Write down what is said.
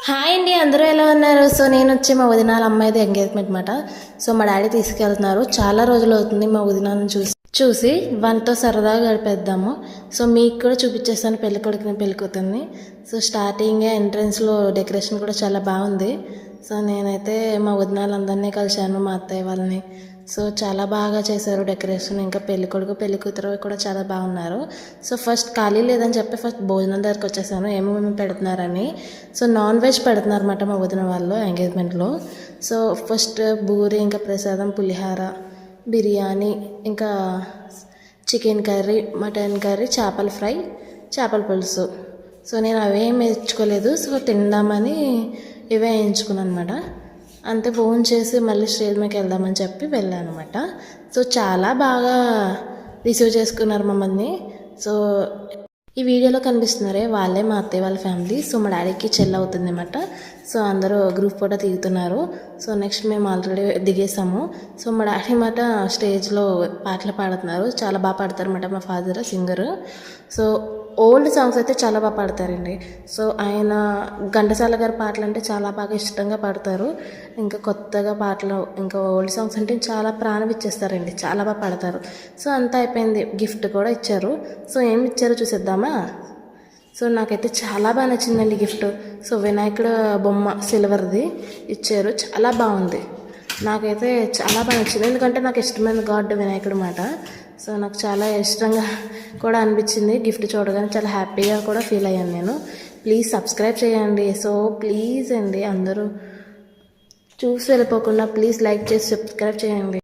Hi అండి, అందరూ ఎలా ఉన్నారు? సో నేను వచ్చి మా వదినాల అమ్మాయిది ఎంగేజ్మెంట్ మాట. సో మా డాడీ తీసుకెళ్తున్నారు. చాలా రోజులు అవుతుంది మా వదినాలను చూసి వాళ్ళతో సరదాగా గడిపేద్దాము. సో మీకు కూడా చూపించేస్తాను పెళ్లి కొడుకుని పెళ్లి కూతుర్ని. సో స్టార్టింగ్ ఎంట్రన్స్లో డెకరేషన్ కూడా చాలా బాగుంది. సో నేనైతే మా వదినాలందరినీ కలిశాను, మా అత్తయ్య వాళ్ళని. సో చాలా బాగా చేశారు డెకరేషన్. ఇంకా పెళ్లి కొడుకు పెళ్లి కూతురు కూడా చాలా బాగున్నారు. సో ఫస్ట్ ఖాళీ లేదని చెప్పి ఫస్ట్ భోజనం దగ్గరికి వచ్చేసాను, ఏమేమి పెడుతున్నారని. సో నాన్ వెజ్ పెడుతున్నారు అన్నమాట మా వదిన వాళ్ళు ఎంగేజ్మెంట్లో. సో ఫస్ట్ బూరి, ఇంకా ప్రసాదం, పులిహార, బిర్యానీ, ఇంకా చికెన్ కర్రీ, మటన్ కర్రీ, చేపల ఫ్రై, చేపల పులుసు. సో నేను అవేం వేయించుకోలేదు. సో తిందామని ఇవే వేయించుకున్నాను అనమాట. అంతే ఫోన్ చేసి మళ్ళీ స్టేజ్ మీదకి వెళ్దామని చెప్పి వెళ్ళాను అనమాట. సో చాలా బాగా రిసీవ్ చేసుకున్నారు మమ్మల్ని. సో ఈ వీడియోలో కనిపిస్తున్నారే వాళ్ళే మా అత్తయ్య వాళ్ళ ఫ్యామిలీ. సో మా డాడీకి చెల్లి అవుతుంది అనమాట. సో అందరూ గ్రూప్ ఫోటో దిగుతున్నారు. సో నెక్స్ట్ మేము ఆల్రెడీ దిగేసాము. సో మా డాడీ మాట స్టేజ్లో పాటలు పాడుతున్నారు. చాలా బాగా పాడతారు అన్నమాట మా father singer. So old songs అయితే చాలా బాగా పాడతారండి. సో ఆయన ఘంటసాల గారి పాటలు అంటే చాలా బాగా ఇష్టంగా పాడతారు. ఇంకా కొత్తగా పాటలు, ఇంకా ఓల్డ్ సాంగ్స్ అంటే చాలా ప్రాణం ఇచ్చేస్తారండి, చాలా బాగా పాడతారు. సో అంతా అయిపోయింది, గిఫ్ట్ కూడా ఇచ్చారు. సో ఏమి ఇచ్చారో చూసేద్దామా. సో నాకైతే చాలా బాగా నచ్చిందండి గిఫ్ట్. సో వినాయకుడు బొమ్మ సిల్వర్ది ఇచ్చారు, చాలా బాగుంది. నాకైతే చాలా బాగా నచ్చింది, ఎందుకంటే నాకు ఇష్టమైన గాడ్ వినాయకుడు మాట. సో నాకు చాలా ఇష్టంగా కూడా అనిపించింది. గిఫ్ట్ చూడగానే చాలా హ్యాపీగా కూడా ఫీల్ అయ్యాను నేను. ప్లీజ్ సబ్స్క్రైబ్ చేయండి. సో ప్లీజ్ అండి, అందరూ చూసి వెళ్ళిపోకుండా ప్లీజ్ లైక్ చేసి సబ్స్క్రైబ్ చేయండి.